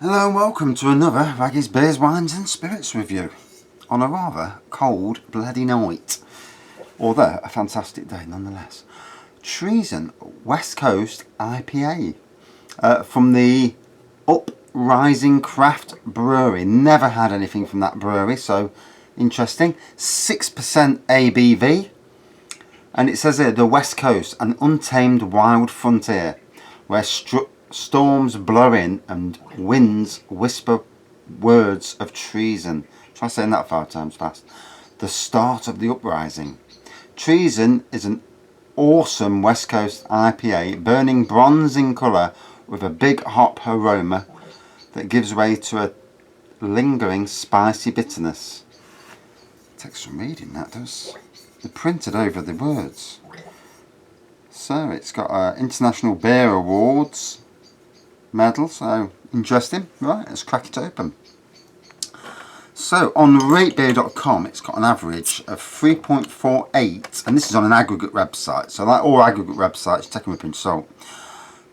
Hello and welcome to another Raggy's Beers, Wines and Spirits review on a rather cold bloody night, although a fantastic day nonetheless. Treason West Coast IPA from the Uprising Craft Brewery. Never had anything from that brewery, so interesting. 6% ABV, and it says here, the West Coast, an untamed wild frontier where storms blow in and winds whisper words of treason. Try saying that 5 times fast. The start of the uprising. Treason is an awesome West Coast IPA, burning bronze in colour with a big hop aroma that gives way to a lingering spicy bitterness. It takes some reading, that does. They're printed over the words. So it's got International Beer Awards medal, so interesting. Right, let's crack it open. So on ratebeer.com it's got an average of 3.48, and this is on an aggregate website, so like all aggregate websites, take them with a pinch of salt,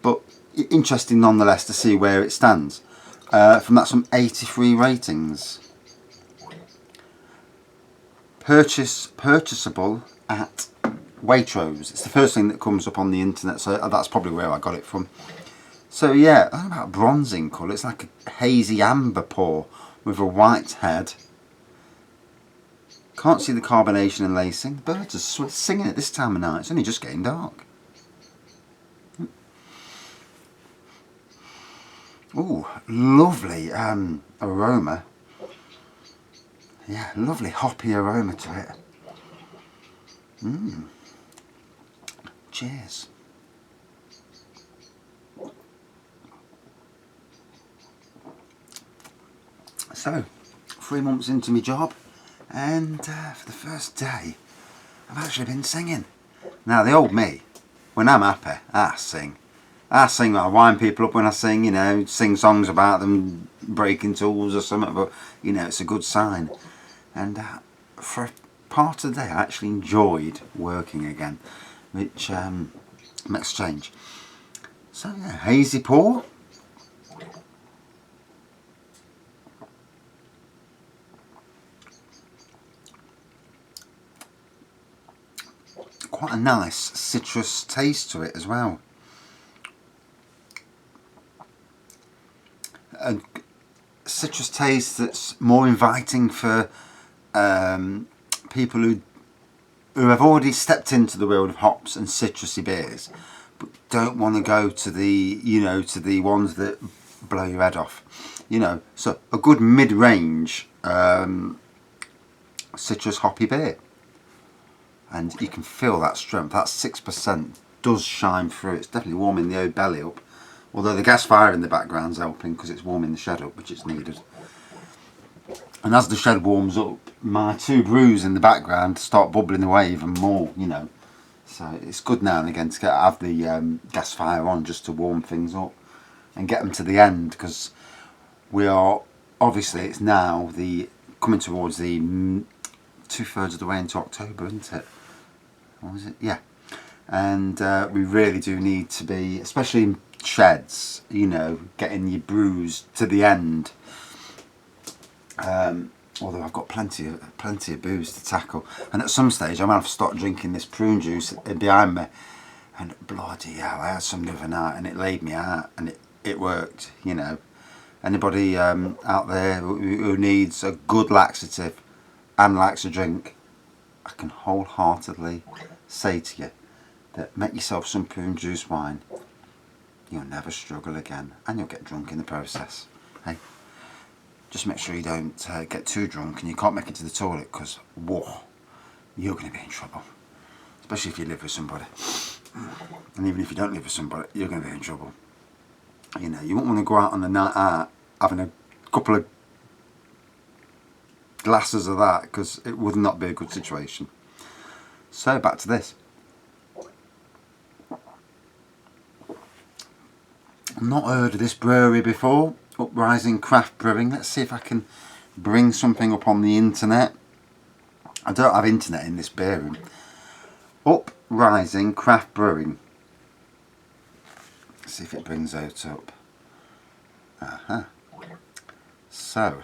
but interesting nonetheless to see where it stands. From that, some 83 ratings. Purchasable at Waitrose. It's the first thing that comes up on the internet, so that's probably where I got it from. So yeah, I don't know about bronzing colour. It's like a hazy amber pour with a white head. Can't see the carbonation and lacing. The birds are singing at this time of night. It's only just getting dark. Ooh, lovely aroma. Yeah, lovely hoppy aroma to it. Cheers. So, 3 months into my job, and for the first day, I've actually been singing. Now, the old me, when I'm happy, I sing. I wind people up when I sing, you know, sing songs about them breaking tools or something, but, you know, it's a good sign. And for a part of the day, I actually enjoyed working again, which makes a change. So, yeah, hazy pour. Quite a nice citrus taste to it as well. A citrus taste that's more inviting for people who have already stepped into the world of hops and citrusy beers, but don't want to go to the, you know, to the ones that blow your head off. You know, so a good mid-range citrus hoppy beer. And you can feel that strength. That 6% does shine through. It's definitely warming the old belly up. Although the gas fire in the background's helping because it's warming the shed up, which is needed. And as the shed warms up, my 2 brews in the background start bubbling away even more, you know. So it's good now and again to have the gas fire on just to warm things up and get them to the end, because we are, obviously it's now coming towards the 2/3 of the way into October, isn't it? What was it? Yeah. And we really do need to be, especially in sheds, you know, getting your brews to the end. Although I've got plenty of booze to tackle, and at some stage I might have to start drinking this prune juice behind me. And bloody hell, I had some the other night and it laid me out, and it worked. You know, anybody out there who needs a good laxative and likes a drink, I can wholeheartedly say to you that make yourself some prune juice wine. You'll never struggle again, and you'll get drunk in the process. Hey, just make sure you don't get too drunk and you can't make it to the toilet, because whoa, you're going to be in trouble. Especially if you live with somebody. And even if you don't live with somebody, you're going to be in trouble. You know, you won't want to go out on a night out having a couple of glasses of that, because it would not be a good situation. So back to this. I've not heard of this brewery before, Uprising Craft Brewing. Let's see if I can bring something up on the internet. I don't have internet in this beer room. Uprising Craft Brewing. Let's see if it brings out up. So,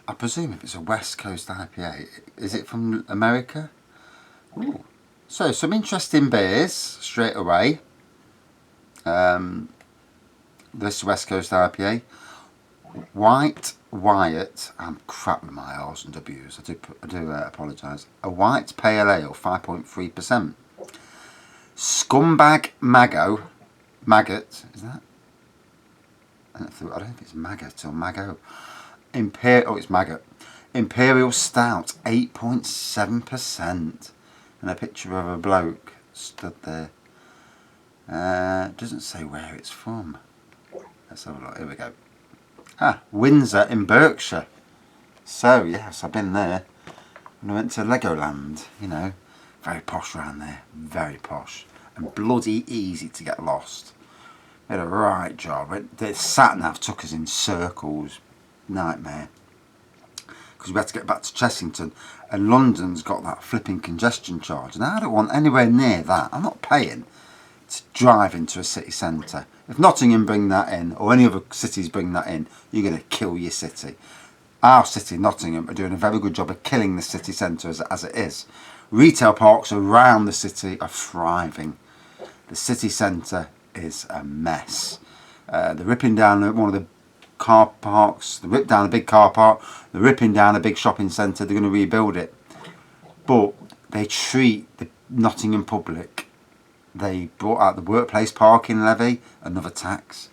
I presume if it's a West Coast IPA, is it from America? Ooh. So, some interesting beers straight away. This West Coast IPA. White Wyatt, I'm crap with my R's and W's, I do apologise. A white pale ale, 5.3%. Scumbag Maggot, is that? I don't know if it's Maggot or Mago. It's Maggot. Imperial Stout, 8.7%. And a picture of a bloke stood there. Doesn't say where it's from. Let's have a look, here we go. Windsor in Berkshire. So, yes, I've been there. And I went to Legoland, you know. Very posh around there. Very posh. And bloody easy to get lost. They had a right job. The sat-nav took us in circles. Nightmare. Because we had to get back to Chessington. And London's got that flipping congestion charge. And I don't want anywhere near that. I'm not paying to drive into a city centre. If Nottingham bring that in, or any other cities bring that in, you're going to kill your city. Our city, Nottingham, are doing a very good job of killing the city centre as it is. Retail parks around the city are thriving. The city centre is a mess. They're ripping down one of the car parks, they ripped down a big car park, they're ripping down a big shopping centre, they're going to rebuild it. But they treat the Nottingham public. They brought out the workplace parking levy, another tax.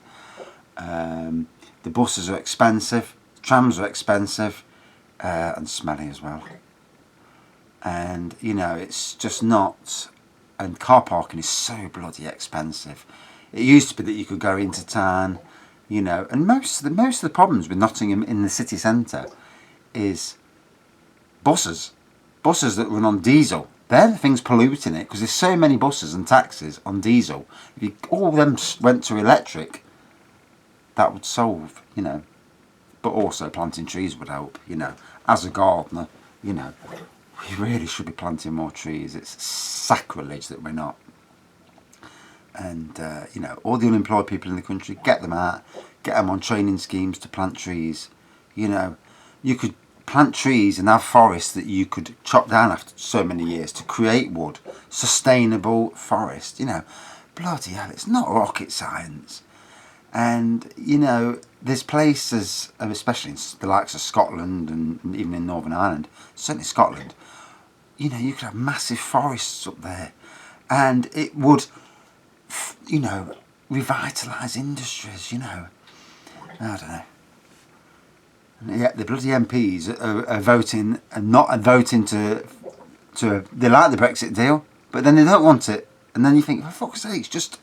The buses are expensive, trams are expensive, and smelly as well. And, you know, it's just not... And car parking is so bloody expensive. It used to be that you could go into town, you know, and most of the problems with Nottingham in the city centre is buses that run on diesel. They're the things polluting it, because there's so many buses and taxis on diesel. If all of them went to electric, that would solve, you know. But also planting trees would help, you know. As a gardener, you know, we really should be planting more trees. It's sacrilege that we're not. And, you know, all the unemployed people in the country, get them out, get them on training schemes to plant trees. You know, you could plant trees and have forests that you could chop down after so many years to create wood. Sustainable forest, you know. Bloody hell, it's not rocket science. And, you know, there's places, especially in the likes of Scotland and even in Northern Ireland, certainly Scotland, you know, you could have massive forests up there. And it would, you know, revitalise industries, you know. I don't know. Yeah, the bloody MPs are voting and not voting to they like the Brexit deal, but then they don't want it, and then you think, for fuck's sakes, just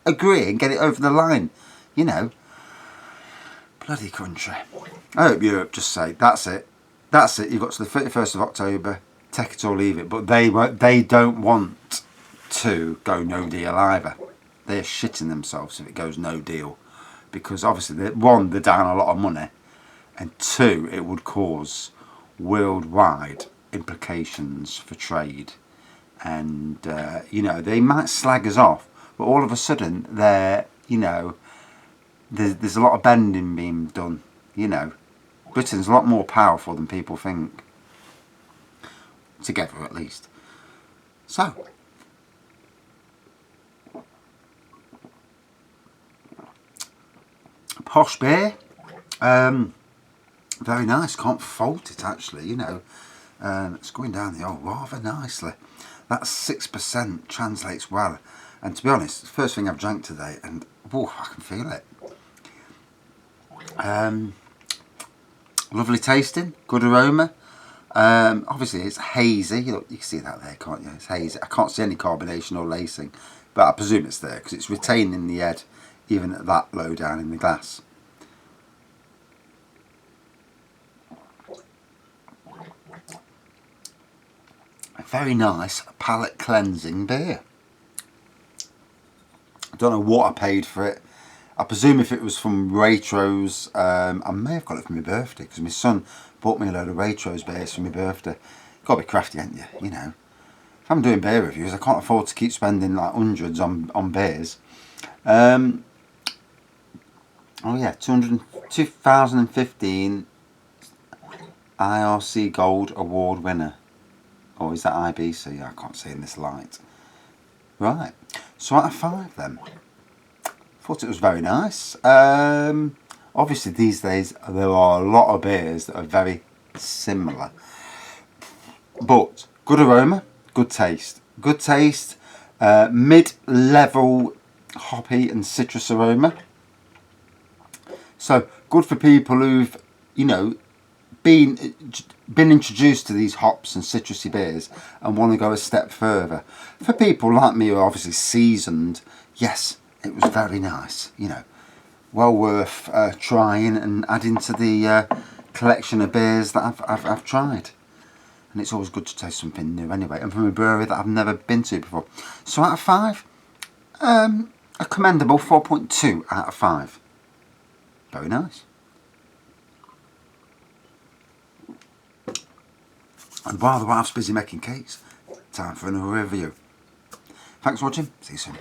agree and get it over the line, you know. Bloody country. I hope Europe just say that's it. You've got to the 31st of October. Take it or leave it. But they don't want to go no deal either. They're shitting themselves if it goes no deal, because obviously they're down a lot of money. And two, it would cause worldwide implications for trade. And, you know, they might slag us off, but all of a sudden, you know, there's a lot of bending being done, you know. Britain's a lot more powerful than people think. Together, at least. So, posh beer. Very nice, can't fault it actually, you know. It's going down the old rather nicely. That 6% translates well. And to be honest, it's the first thing I've drank today, and whoa, I can feel it. Lovely tasting, good aroma. Obviously it's hazy, look, you can see that there, can't you? It's hazy. I can't see any carbonation or lacing, but I presume it's there because it's retaining the head even at that low down in the glass. A very nice palate cleansing beer. I don't know what I paid for it. I presume if it was from Waitrose, I may have got it for my birthday, because my son bought me a load of Waitrose beers for my birthday. Got to be crafty, ain't you? You know. If I'm doing beer reviews, I can't afford to keep spending like hundreds on beers. Oh yeah, 2015 IRC Gold Award winner. Or is that IBC? I can't see in this light. Right, so out of 5 then. Thought it was very nice. Obviously these days there are a lot of beers that are very similar. But good aroma, good taste. Good taste, mid-level hoppy and citrus aroma. So good for people who've, you know, been introduced to these hops and citrusy beers and want to go a step further. For people like me who are obviously seasoned, yes, it was very nice. You know, well worth trying and adding to the collection of beers that I've tried. And it's always good to taste something new anyway, and from a brewery that I've never been to before. So out of 5, a commendable 4.2 out of 5. Very nice. And while the wife's busy making cakes, time for another review. Thanks for watching, see you soon.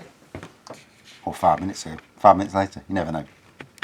Or 5 minutes ago, 5 minutes later, you never know.